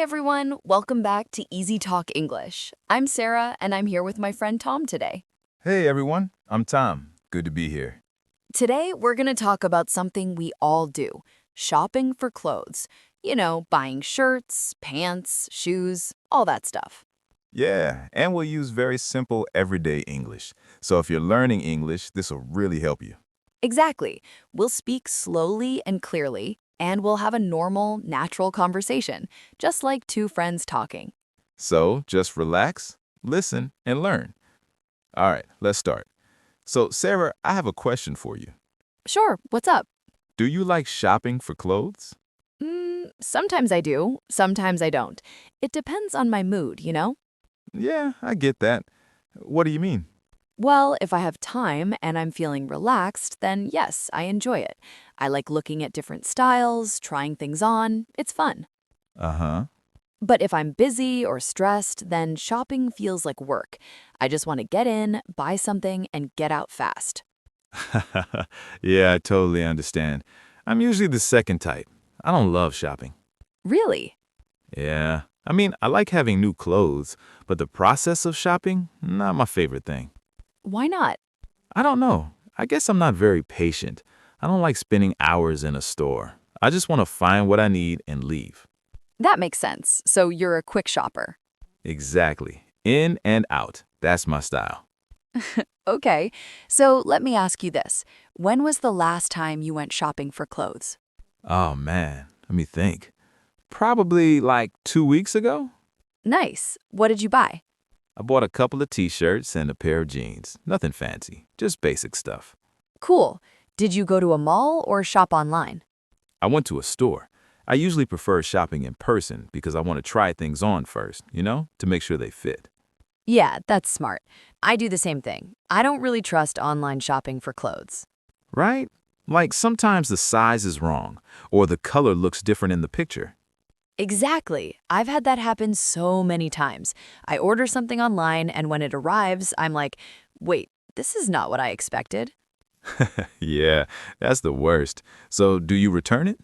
everyone, welcome back to Easy Talk English. I'm Sarah, and I'm here with my friend Tom today. Hey everyone, I'm Tom. Good to be here. Today, we're going to talk about something we all do, shopping for clothes. You know, buying shirts, pants, shoes, all that stuff. Yeah, and we'll use very simple everyday English. So if you're learning English, this will really help you. Exactly. We'll speak slowly and clearly, and we'll have a normal, natural conversation, just like two friends talking. So just relax, listen, and learn. All right, let's start. So Sarah, I have a question for you. Sure, what's up? Do you like shopping for clothes? Sometimes I do, sometimes I don't. It depends on my mood, you know? Yeah, I get that. What do you mean? Well, if I have time and I'm feeling relaxed, then yes, I enjoy it. I like looking at different styles, trying things on. It's fun. Uh-huh. But if I'm busy or stressed, then shopping feels like work. I just want to get in, buy something, and get out fast. Yeah, I totally understand. I'm usually the second type. I don't love shopping. Really? Yeah. I mean, I like having new clothes, but the process of shopping, not my favorite thing. Why not? I don't know. I guess I'm not very patient. I don't like spending hours in a store. I just want to find what I need and leave. That makes sense. So you're a quick shopper. Exactly. In and out. That's my style. Okay, so let me ask you this. When was the last time you went shopping for clothes? Oh man, let me think. Probably like 2 weeks ago, Nice. What did you buy? I bought a couple of t-shirts and a pair of jeans. Nothing fancy, just basic stuff. Cool. Did you go to a mall or shop online? I went to a store. I usually prefer shopping in person because I want to try things on first, to make sure they fit. Yeah, that's smart. I do the same thing. I don't really trust online shopping for clothes. Right? Like sometimes the size is wrong or the color looks different in the picture. Exactly. I've had that happen so many times. I order something online, and when it arrives, I'm like, wait, this is not what I expected. Yeah, that's the worst. So do you return it?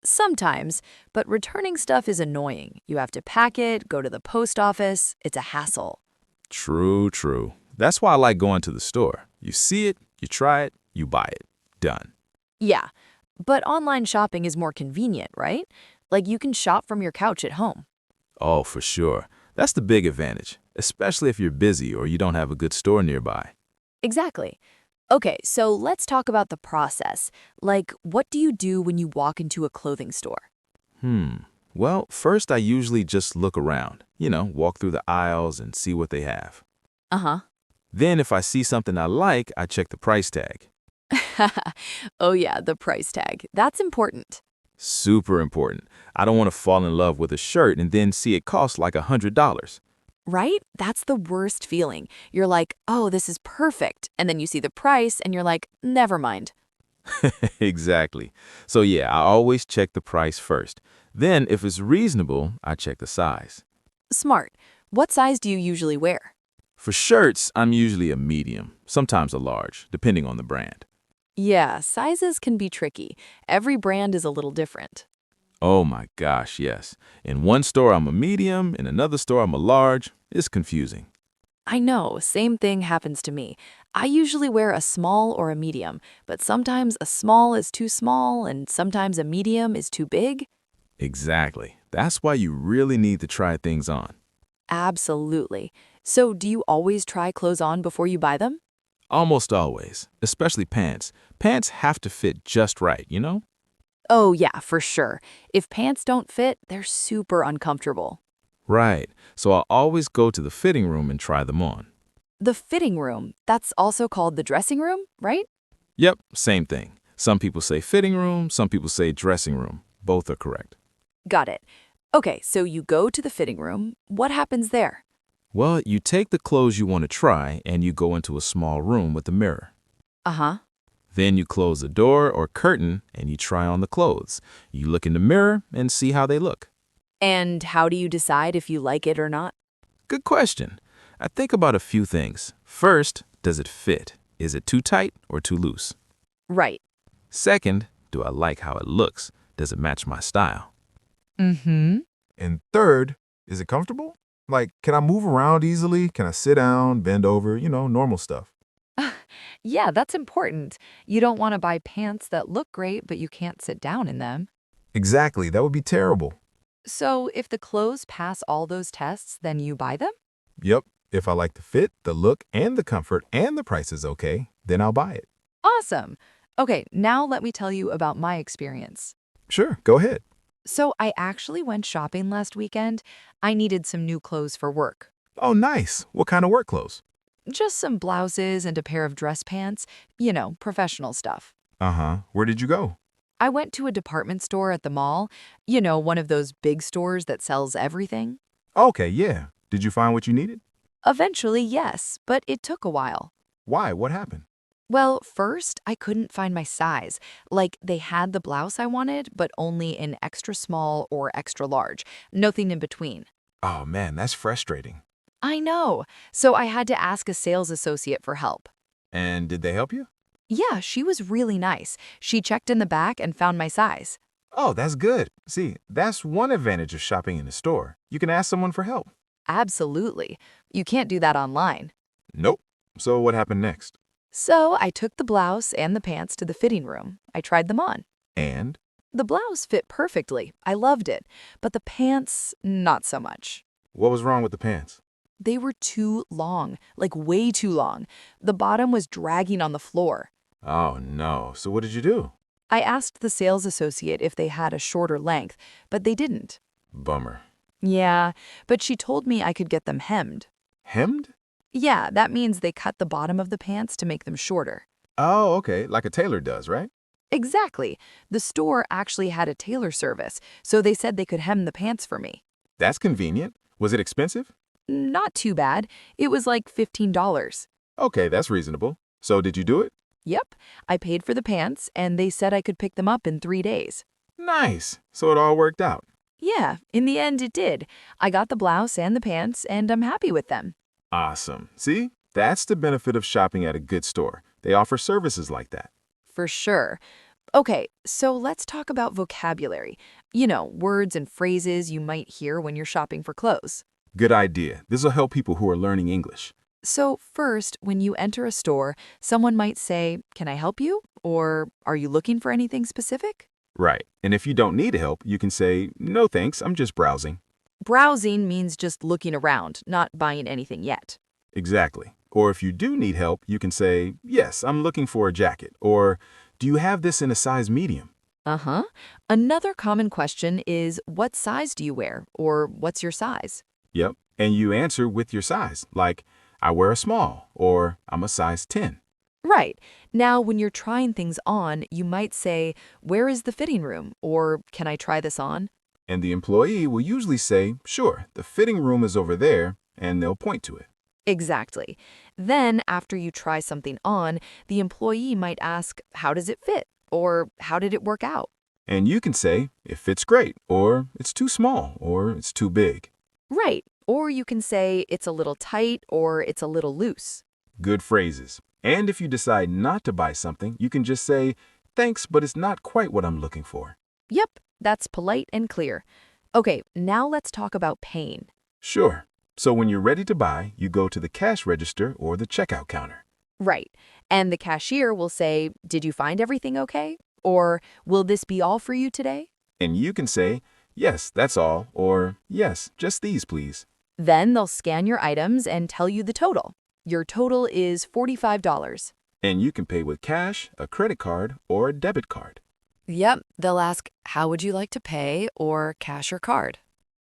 Sometimes, but returning stuff is annoying. You have to pack it, go to the post office. It's a hassle. True, true. That's why I like going to the store. You see it, you try it, you buy it. Done. Yeah, but online shopping is more convenient, right? Like you can shop from your couch at home. Oh, for sure. That's the big advantage, especially if you're busy or you don't have a good store nearby. Exactly. Okay, so let's talk about the process. Like, what do you do when you walk into a clothing store? Well, first I usually just look around, walk through the aisles and see what they have. Uh Then if I see something I like, I check the price tag. huh. Oh, yeah, the price tag. That's important. Super important. I don't want to fall in love with a shirt and then see it cost like $100. Right? That's the worst feeling. You're like, oh, this is perfect. And then you see the price and you're like, never mind. Exactly. So yeah, I always check the price first. Then if it's reasonable, I check the size. Smart. What size do you usually wear? For shirts, I'm usually a medium, sometimes a large, depending on the brand. Yeah, sizes can be tricky. Every brand is a little different. Oh my gosh, yes. In one store, I'm a medium. In another store, I'm a large. It's confusing. I know, same thing happens to me. I usually wear a small or a medium, but sometimes a small is too small and sometimes a medium is too big. Exactly. That's why you really need to try things on. Absolutely. So, do you always try clothes on before you buy them? Almost always, especially pants. Pants have to fit just right? Oh, yeah, for sure. If pants don't fit, they're super uncomfortable. Right. So I always go to the fitting room and try them on. The fitting room, that's also called the dressing room, right? Yep, same thing. Some people say fitting room, some people say dressing room. Both are correct. Got it. Okay, so you go to the fitting room. What happens there? Well, you take the clothes you want to try and you go into a small room with a mirror. Uh huh. Then you close the door or curtain and you try on the clothes. You look in the mirror and see how they look. And how do you decide if you like it or not? Good question. I think about a few things. First, does it fit? Is it too tight or too loose? Right. Second, do I like how it looks? Does it match my style? Mm hmm. And third, is it comfortable? Like, can I move around easily? Can I sit down, bend over, normal stuff? Yeah, that's important. You don't want to buy pants that look great, but you can't sit down in them. Exactly, that would be terrible. So if the clothes pass all those tests, then you buy them? Yep, if I like the fit, the look, and the comfort, and the price is okay, then I'll buy it. Awesome. Okay, now let me tell you about my experience. Sure, go ahead. So I actually went shopping last weekend. I needed some new clothes for work. Oh, nice. What kind of work clothes? Just some blouses and a pair of dress pants, professional stuff. Uh-huh. Where did you go? I went to a department store at the mall, one of those big stores that sells everything. Okay, yeah. Did you find what you needed? Eventually, yes, but it took a while. Why? What happened? Well, first, I couldn't find my size. Like, they had the blouse I wanted, but only in extra small or extra large. Nothing in between. Oh, man, that's frustrating. I know. So I had to ask a sales associate for help. And did they help you? Yeah, she was really nice. She checked in the back and found my size. Oh, that's good. See, that's one advantage of shopping in a store. You can ask someone for help. Absolutely. You can't do that online. Nope. So what happened next? So I took the blouse and the pants to the fitting room. I tried them on. And? The blouse fit perfectly. I loved it. But the pants, not so much. What was wrong with the pants? They were too long, like way too long. The bottom was dragging on the floor. Oh, no. So what did you do? I asked the sales associate if they had a shorter length, but they didn't. Bummer. Yeah, but she told me I could get them hemmed. Hemmed? Yeah, that means they cut the bottom of the pants to make them shorter. Oh, okay. Like a tailor does, right? Exactly. The store actually had a tailor service, so they said they could hem the pants for me. That's convenient. Was it expensive? Not too bad. It was like $15. Okay, that's reasonable. So did you do it? Yep, I paid for the pants, and they said I could pick them up in 3 days. Nice. So it all worked out. Yeah, in the end it did. I got the blouse and the pants, and I'm happy with them. Awesome. See? That's the benefit of shopping at a good store. They offer services like that. For sure. Okay, so let's talk about vocabulary. Words and phrases you might hear when you're shopping for clothes. Good idea. This will help people who are learning English. So first, when you enter a store, someone might say, "Can I help you?" Or, "Are you looking for anything specific?" Right. And if you don't need help, you can say, "No thanks, I'm just browsing." Browsing means just looking around, not buying anything yet. Exactly. Or if you do need help, you can say, "Yes, I'm looking for a jacket." Or, "Do you have this in a size medium?" Uh-huh. Another common question is, "What size do you wear?" Or, "What's your size?" Yep. And you answer with your size, like, "I wear a small," or "I'm a size 10." Right. Now, when you're trying things on, you might say, "Where is the fitting room?" Or, "Can I try this on?" And the employee will usually say, "Sure, the fitting room is over there," and they'll point to it. Exactly. Then, after you try something on, the employee might ask, "How does it fit?" Or, "How did it work out?" And you can say, "It fits great," or "It's too small," or "It's too big." Right. Or you can say, "It's a little tight," or "It's a little loose." Good phrases. And if you decide not to buy something, you can just say, "Thanks, but it's not quite what I'm looking for." Yep, that's polite and clear. Okay, now let's talk about paying. Sure. So when you're ready to buy, you go to the cash register or the checkout counter. Right. And the cashier will say, "Did you find everything okay?" Or, "Will this be all for you today?" And you can say, "Yes, that's all," or "Yes, just these, please." Then they'll scan your items and tell you the total. Your total is $45. And you can pay with cash, a credit card, or a debit card. Yep, they'll ask, "How would you like to pay?" or "Cash or card?"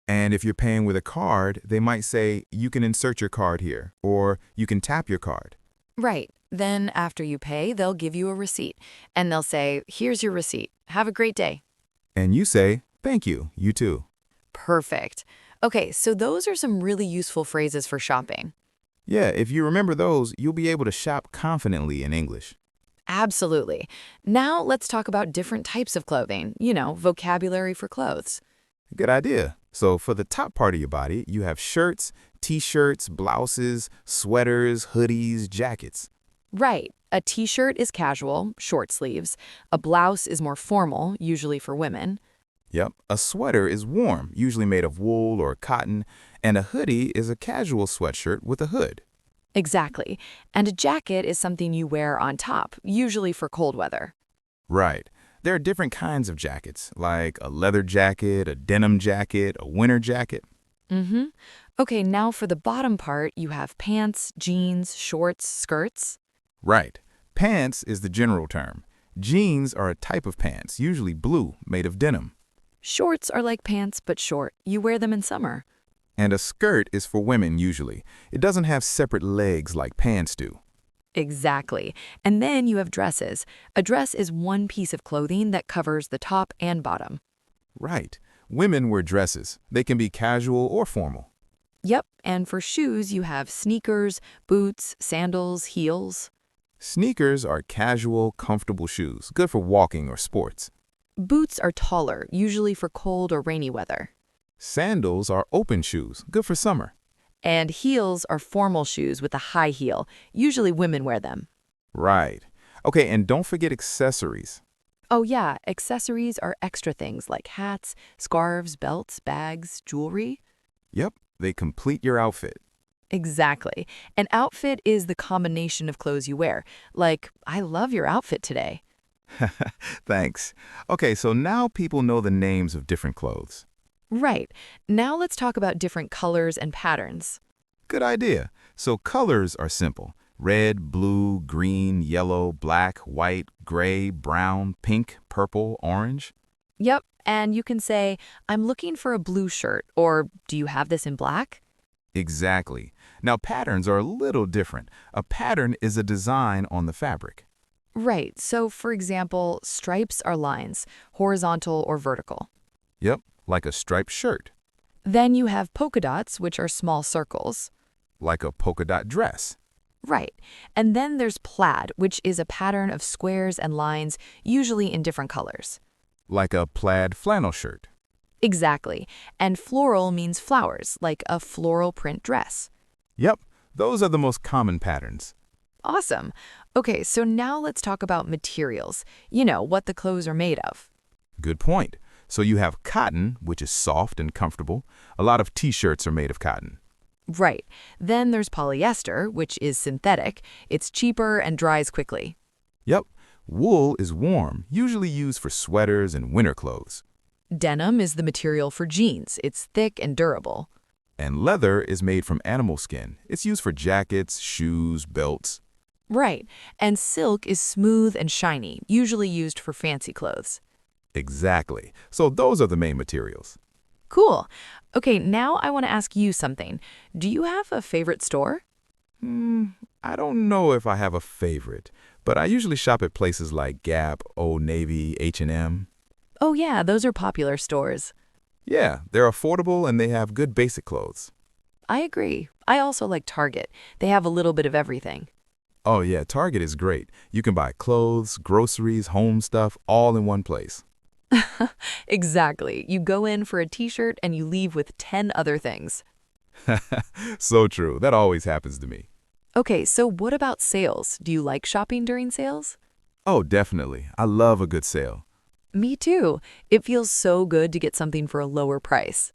And if you're paying with a card, they might say, "You can insert your card here," or "You can tap your card." Right. Then after you pay, they'll give you a receipt. And they'll say, "Here's your receipt. Have a great day." And you say, "Thank you, you too." Perfect. Okay, so those are some really useful phrases for shopping. Yeah, if you remember those, you'll be able to shop confidently in English. Absolutely. Now let's talk about different types of clothing, vocabulary for clothes. Good idea. So for the top part of your body, you have shirts, t-shirts, blouses, sweaters, hoodies, jackets. Right. A t-shirt is casual, short sleeves. A blouse is more formal, usually for women. Yep, a sweater is warm, usually made of wool or cotton, and a hoodie is a casual sweatshirt with a hood. Exactly. And a jacket is something you wear on top, usually for cold weather. Right. There are different kinds of jackets, like a leather jacket, a denim jacket, a winter jacket. Mm-hmm. Okay, now for the bottom part, you have pants, jeans, shorts, skirts. Right. Pants is the general term. Jeans are a type of pants, usually blue, made of denim. Shorts are like pants, but short. You wear them in summer. And a skirt is for women, usually. It doesn't have separate legs like pants do. Exactly. And then you have dresses. A dress is one piece of clothing that covers the top and bottom. Right. Women wear dresses. They can be casual or formal. Yep, and for shoes, you have sneakers, boots, sandals, heels. Sneakers are casual, comfortable shoes, good for walking or sports. Boots are taller, usually for cold or rainy weather. Sandals are open shoes, good for summer. And heels are formal shoes with a high heel. Usually women wear them. Right. Okay, and don't forget accessories. Oh yeah, accessories are extra things like hats, scarves, belts, bags, jewelry. Yep, they complete your outfit. Exactly. An outfit is the combination of clothes you wear. Like, I love your outfit today. Thanks. Okay, so now people know the names of different clothes. Right. Now let's talk about different colors and patterns. Good idea. So colors are simple. Red, blue, green, yellow, black, white, gray, brown, pink, purple, orange. Yep, and you can say, I'm looking for a blue shirt, or do you have this in black? Exactly. Now patterns are a little different. A pattern is a design on the fabric. Right, so for example, stripes are lines, horizontal or vertical. Yep, like a striped shirt. Then you have polka dots, which are small circles. Like a polka dot dress. Right, and then there's plaid, which is a pattern of squares and lines, usually in different colors. Like a plaid flannel shirt. Exactly, and floral means flowers, like a floral print dress. Yep, those are the most common patterns. Awesome. Okay, so now let's talk about materials. You know, what the clothes are made of. Good point. So you have cotton, which is soft and comfortable. A lot of t-shirts are made of cotton. Right. Then there's polyester, which is synthetic. It's cheaper and dries quickly. Yep, wool is warm, usually used for sweaters and winter clothes. Denim is the material for jeans. It's thick and durable. And leather is made from animal skin. It's used for jackets, shoes, belts. Right. And silk is smooth and shiny, usually used for fancy clothes. Exactly. So those are the main materials. Cool. Okay, now I want to ask you something. Do you have a favorite store? I don't know if I have a favorite, but I usually shop at places like Gap, Old Navy, H&M. Oh yeah, those are popular stores. Yeah, they're affordable and they have good basic clothes. I agree. I also like Target. They have a little bit of everything. Oh yeah, Target is great. You can buy clothes, groceries, home stuff, all in one place. Exactly. You go in for a t-shirt and you leave with 10 other things. So true. That always happens to me. Okay, so what about sales? Do you like shopping during sales? Oh, definitely. I love a good sale. Me too. It feels so good to get something for a lower price.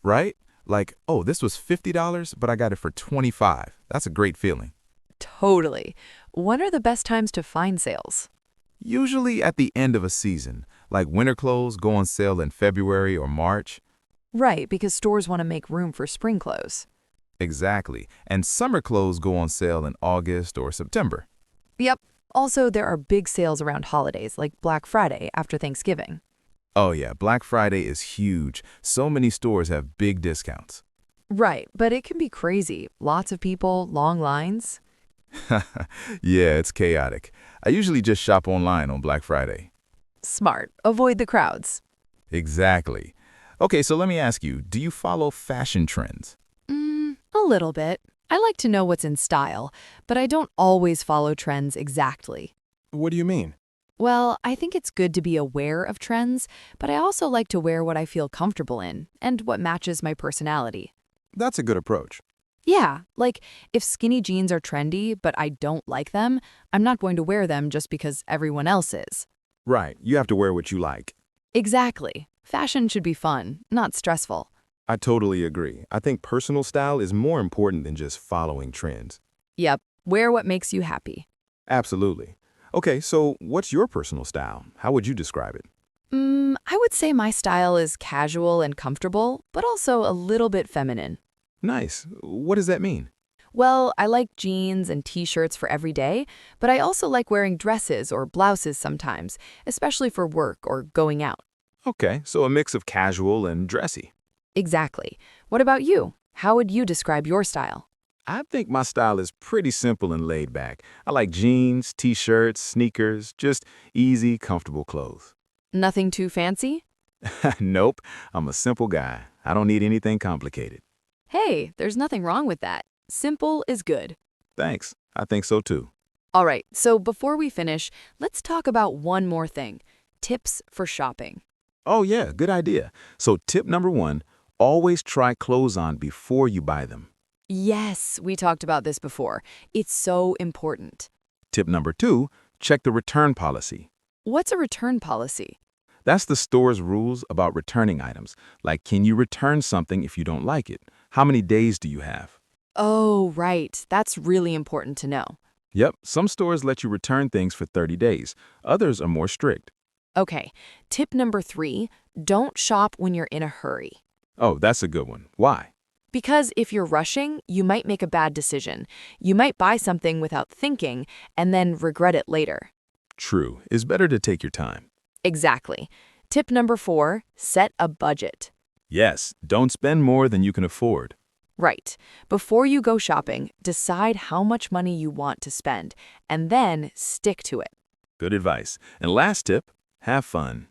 Right? Like, oh, this was $50, but I got it for $25. That's a great feeling. Totally. When are the best times to find sales? Usually at the end of a season, like winter clothes go on sale in February or March. Right, because stores want to make room for spring clothes. Exactly. And summer clothes go on sale in August or September. Yep. Also, there are big sales around holidays, like Black Friday after Thanksgiving. Oh yeah, Black Friday is huge. So many stores have big discounts. Right, but it can be crazy. Lots of people, long lines. Yeah, it's chaotic. I usually just shop online on Black Friday. Smart. Avoid the crowds. Exactly. Okay, so let me ask you, do you follow fashion trends? A little bit. I like to know what's in style, but I don't always follow trends exactly. What do you mean? Well, I think it's good to be aware of trends, but I also like to wear what I feel comfortable in and what matches my personality. That's a good approach. Yeah, like if skinny jeans are trendy, but I don't like them, I'm not going to wear them just because everyone else is. Right, you have to wear what you like. Exactly. Fashion should be fun, not stressful. I totally agree. I think personal style is more important than just following trends. Yep, wear what makes you happy. Absolutely. Okay, so what's your personal style? How would you describe it? I would say my style is casual and comfortable, but also a little bit feminine. Nice. What does that mean? Well, I like jeans and t-shirts for every day, but I also like wearing dresses or blouses sometimes, especially for work or going out. Okay, so a mix of casual and dressy. Exactly. What about you? How would you describe your style? I think my style is pretty simple and laid back. I like jeans, t-shirts, sneakers, just easy, comfortable clothes. Nothing too fancy? Nope, I'm a simple guy. I don't need anything complicated. Hey, there's nothing wrong with that. Simple is good. Thanks. I think so too. All right, so before we finish, let's talk about one more thing. Tips for shopping. Oh yeah, good idea. So tip number 1, always try clothes on before you buy them. Yes, we talked about this before. It's so important. Tip number 2, check the return policy. What's a return policy? That's the store's rules about returning items. Like, can you return something if you don't like it? How many days do you have? Oh, right. That's really important to know. Yep, some stores let you return things for 30 days. Others are more strict. Okay, tip number 3, don't shop when you're in a hurry. Oh, that's a good one. Why? Because if you're rushing, you might make a bad decision. You might buy something without thinking and then regret it later. True. It's better to take your time. Exactly. Tip number 4, set a budget. Yes, don't spend more than you can afford. Right. Before you go shopping, decide how much money you want to spend, and then stick to it. Good advice. And last tip, have fun.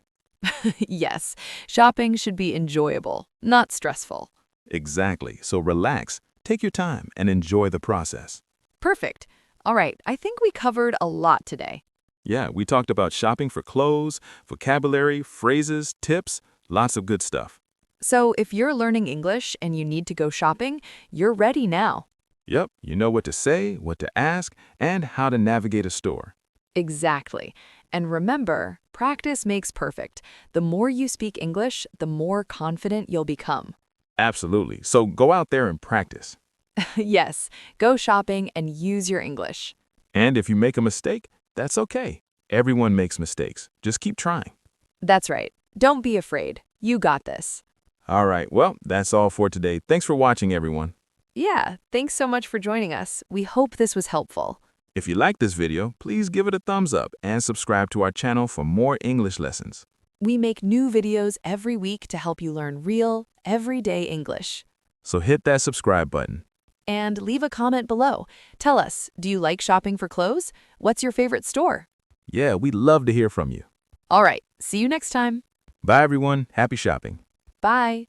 Yes, shopping should be enjoyable, not stressful. Exactly. So relax, take your time, and enjoy the process. Perfect. All right, I think we covered a lot today. Yeah, we talked about shopping for clothes, vocabulary, phrases, tips, lots of good stuff. So if you're learning English and you need to go shopping, you're ready now. Yep, you know what to say, what to ask, and how to navigate a store. Exactly. And remember, practice makes perfect. The more you speak English, the more confident you'll become. Absolutely. So go out there and practice. Yes, go shopping and use your English. And if you make a mistake, that's okay. Everyone makes mistakes. Just keep trying. That's right. Don't be afraid. You got this. All right, well, that's all for today. Thanks for watching, everyone. Yeah, thanks so much for joining us. We hope this was helpful. If you like this video, please give it a thumbs up and subscribe to our channel for more English lessons. We make new videos every week to help you learn real, everyday English. So hit that subscribe button. And leave a comment below. Tell us, do you like shopping for clothes? What's your favorite store? Yeah, we'd love to hear from you. All right, see you next time. Bye, everyone. Happy shopping. Bye.